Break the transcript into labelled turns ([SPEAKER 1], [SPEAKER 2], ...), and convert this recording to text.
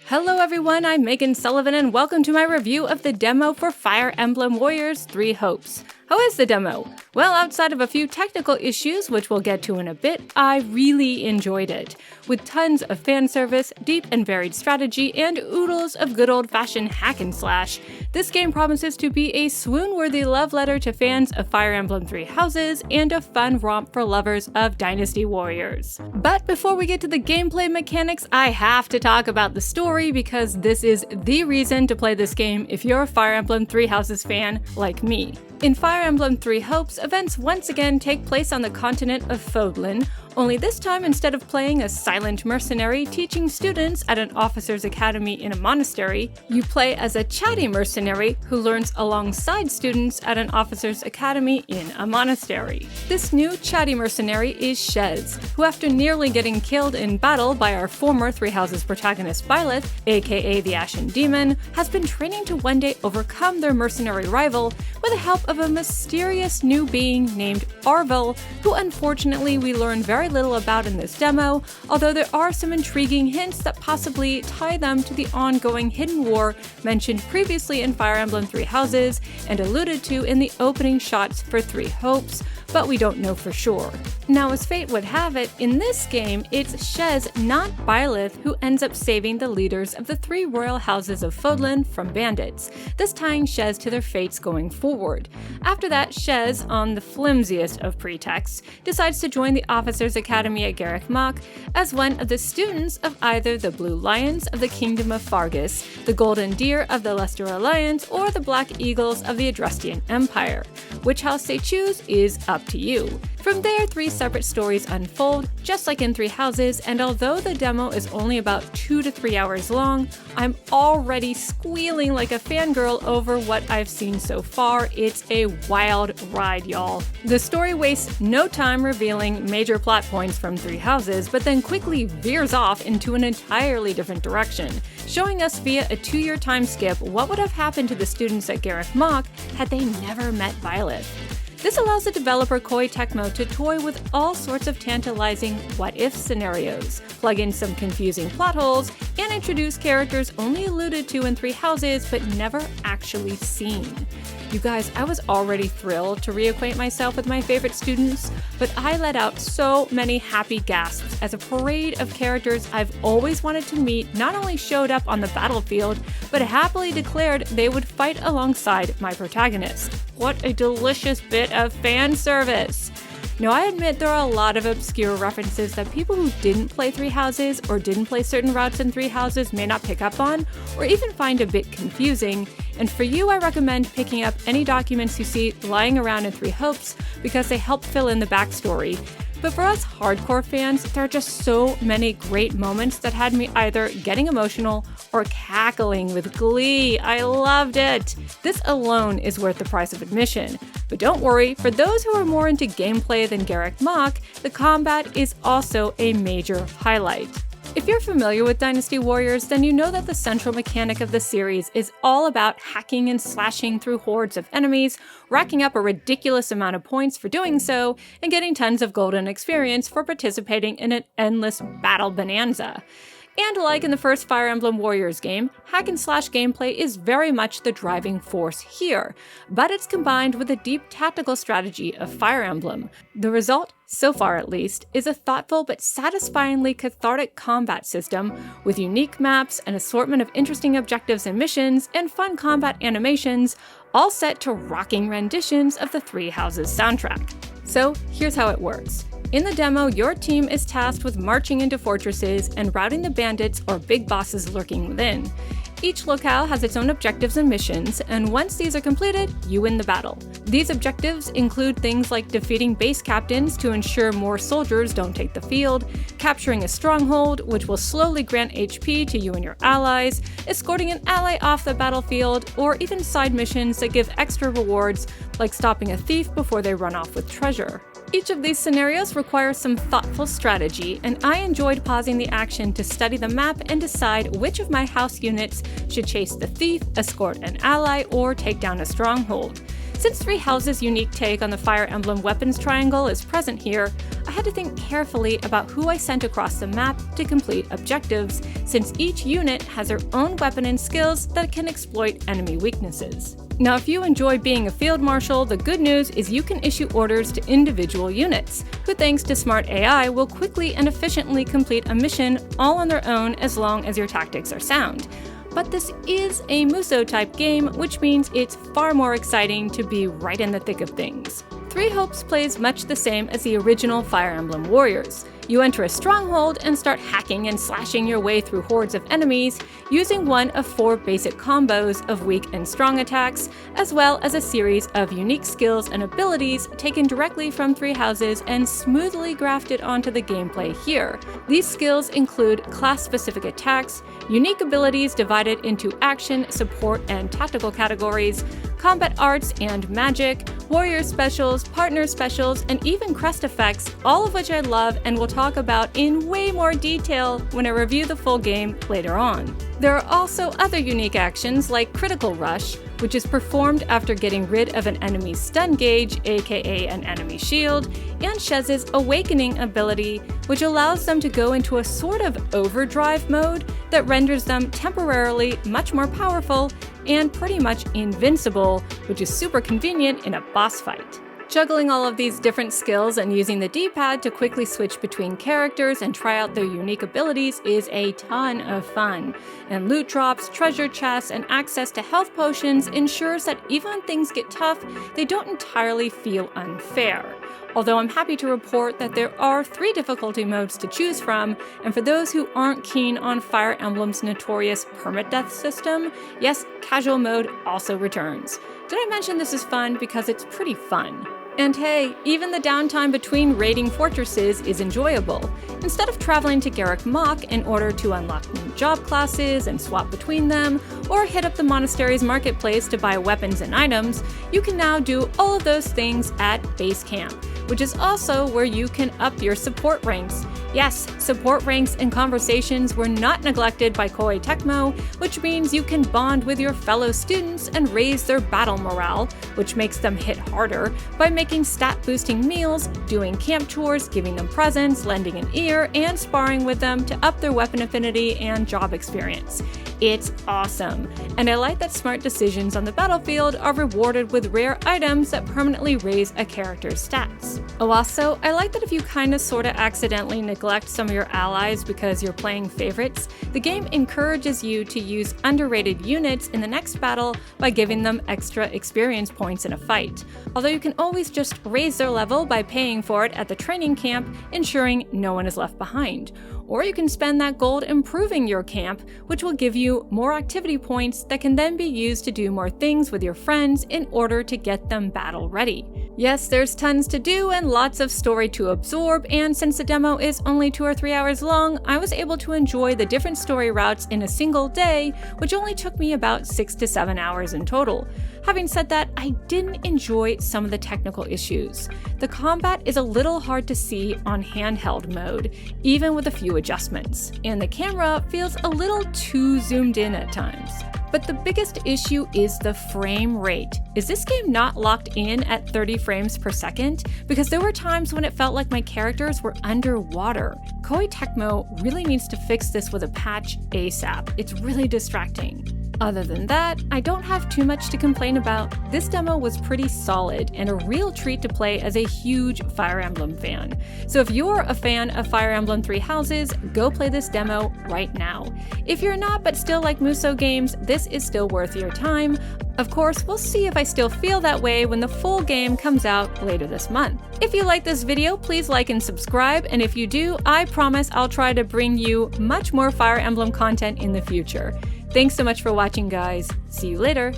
[SPEAKER 1] Hello everyone, I'm Megan Sullivan and welcome to my review of the demo for Fire Emblem Warriors 3 Hopes. How is the demo? Well, outside of a few technical issues, which we'll get to in a bit, I really enjoyed it. With tons of fan service, deep and varied strategy, and oodles of good old-fashioned hack and slash, this game promises to be a swoon-worthy love letter to fans of Fire Emblem 3 Houses and a fun romp for lovers of Dynasty Warriors. But before we get to the gameplay mechanics, I have to talk about the story because this is the reason to play this game if you're a Fire Emblem 3 Houses fan like me. In Fire Emblem 3 Hopes, events once again take place on the continent of Fodlan, only this time instead of playing a silent mercenary teaching students at an officer's academy in a monastery, you play as a chatty mercenary who learns alongside students at an officer's academy in a monastery. This new chatty mercenary is Shez, who after nearly getting killed in battle by our former Three Houses protagonist Byleth, aka the Ashen Demon, has been training to one day overcome their mercenary rival with the help of a mysterious new being named Arvel, who unfortunately we learn very little about in this demo, although there are some intriguing hints that possibly tie them to the ongoing hidden war mentioned previously in Fire Emblem 3 Houses and alluded to in the opening shots for 3 Hopes, but we don't know for sure. Now, as fate would have it, in this game, it's Shez, not Byleth, who ends up saving the leaders of the 3 royal houses of Fodlan from bandits, thus tying Shez to their fates going forward. After that, Shez, on the flimsiest of pretexts, decides to join the Officers' Academy at Garreg Mach as one of the students of either the Blue Lions of the Kingdom of Fargus, the Golden Deer of the Leicester Alliance, or the Black Eagles of the Adrestian Empire. Which house they choose is up to you. From there, 3 separate stories unfold, just like in 3 Houses, and although the demo is only about 2 to 3 hours long, I'm already squealing like a fangirl over what I've seen so far. It's a wild ride, y'all. The story wastes no time revealing major plot points from 3 Houses, but then quickly veers off into an entirely different direction, showing us via a 2-year time skip what would have happened to the students at Garreg Mach had they never met Byleth. This allows the developer Koei Tecmo to toy with all sorts of tantalizing what-if scenarios, plug in some confusing plot holes, and introduce characters only alluded to in 3 Houses but never actually seen. You guys, I was already thrilled to reacquaint myself with my favorite students, but I let out so many happy gasps as a parade of characters I've always wanted to meet not only showed up on the battlefield, but happily declared they would fight alongside my protagonist. What a delicious bit of fan service! Now, I admit there are a lot of obscure references that people who didn't play 3 Houses or didn't play certain routes in 3 Houses may not pick up on, or even find a bit confusing, and for you I recommend picking up any documents you see lying around in 3 Hopes because they help fill in the backstory. But for us hardcore fans, there are just so many great moments that had me either getting emotional or cackling with glee. I loved it! This alone is worth the price of admission. But don't worry, for those who are more into gameplay than Garreg Mach, the combat is also a major highlight. If you're familiar with Dynasty Warriors, then you know that the central mechanic of the series is all about hacking and slashing through hordes of enemies, racking up a ridiculous amount of points for doing so, and getting tons of golden experience for participating in an endless battle bonanza. And like in the first Fire Emblem Warriors game, hack and slash gameplay is very much the driving force here, but it's combined with the deep tactical strategy of Fire Emblem. The result, so far at least, is a thoughtful but satisfyingly cathartic combat system with unique maps, an assortment of interesting objectives and missions, and fun combat animations, all set to rocking renditions of the 3 Houses soundtrack. So here's how it works. In the demo, your team is tasked with marching into fortresses and routing the bandits or big bosses lurking within. Each locale has its own objectives and missions, and once these are completed, you win the battle. These objectives include things like defeating base captains to ensure more soldiers don't take the field, capturing a stronghold, which will slowly grant HP to you and your allies, escorting an ally off the battlefield, or even side missions that give extra rewards, like stopping a thief before they run off with treasure. Each of these scenarios requires some thoughtful strategy, and I enjoyed pausing the action to study the map and decide which of my house units should chase the thief, escort an ally, or take down a stronghold. Since Three Houses' unique take on the Fire Emblem weapons triangle is present here, I had to think carefully about who I sent across the map to complete objectives, since each unit has their own weapon and skills that can exploit enemy weaknesses. Now, if you enjoy being a field marshal, the good news is you can issue orders to individual units, who thanks to smart AI will quickly and efficiently complete a mission all on their own as long as your tactics are sound. But this is a Muso-type game, which means it's far more exciting to be right in the thick of things. Three Hopes plays much the same as the original Fire Emblem Warriors. You enter a stronghold and start hacking and slashing your way through hordes of enemies, using one of 4 basic combos of weak and strong attacks, as well as a series of unique skills and abilities taken directly from Three Houses and smoothly grafted onto the gameplay here. These skills include class-specific attacks, unique abilities divided into action, support, and tactical categories, combat arts and magic, warrior specials, partner specials, and even crest effects, all of which I love and will talk about in way more detail when I review the full game later on. There are also other unique actions like Critical Rush, which is performed after getting rid of an enemy's stun gauge, aka an enemy shield, and Shez's Awakening ability, which allows them to go into a sort of overdrive mode that renders them temporarily much more powerful and pretty much invincible, which is super convenient in a boss fight. Juggling all of these different skills and using the D-pad to quickly switch between characters and try out their unique abilities is a ton of fun. And loot drops, treasure chests, and access to health potions ensures that even when things get tough, they don't entirely feel unfair. Although I'm happy to report that there are 3 difficulty modes to choose from, and for those who aren't keen on Fire Emblem's notorious permadeath system, yes, casual mode also returns. Did I mention this is fun? Because it's pretty fun. And hey, even the downtime between raiding fortresses is enjoyable. Instead of traveling to Garrick Mach in order to unlock new job classes and swap between them, or hit up the monastery's marketplace to buy weapons and items, you can now do all of those things at base camp, which is also where you can up your support ranks. Yes, support ranks and conversations were not neglected by Koei Tecmo, which means you can bond with your fellow students and raise their battle morale, which makes them hit harder, by making stat-boosting meals, doing camp chores, giving them presents, lending an ear, and sparring with them to up their weapon affinity and job experience. It's awesome, and I like that smart decisions on the battlefield are rewarded with rare items that permanently raise a character's stats. Oh, also, I like that if you kinda sorta accidentally neglect some of your allies because you're playing favorites, the game encourages you to use underrated units in the next battle by giving them extra experience points in a fight, although you can always just raise their level by paying for it at the training camp, ensuring no one is left behind. Or you can spend that gold improving your camp, which will give you more activity points that can then be used to do more things with your friends in order to get them battle ready. Yes, there's tons to do and lots of story to absorb, and since the demo is only 2 or 3 hours long, I was able to enjoy the different story routes in a single day, which only took me about 6 to 7 hours in total. Having said that, I didn't enjoy some of the technical issues. The combat is a little hard to see on handheld mode, even with a few adjustments, and the camera feels a little too zoomed in at times. But the biggest issue is the frame rate. Is this game not locked in at 30 frames per second? Because there were times when it felt like my characters were underwater. Koei Tecmo really needs to fix this with a patch ASAP. It's really distracting. Other than that, I don't have too much to complain about. This demo was pretty solid and a real treat to play as a huge Fire Emblem fan. So if you're a fan of Fire Emblem Three Houses, go play this demo right now. If you're not but still like Muso games, this is still worth your time. Of course, we'll see if I still feel that way when the full game comes out later this month. If you like this video, please like and subscribe, and if you do, I promise I'll try to bring you much more Fire Emblem content in the future. Thanks so much for watching, guys. See you later.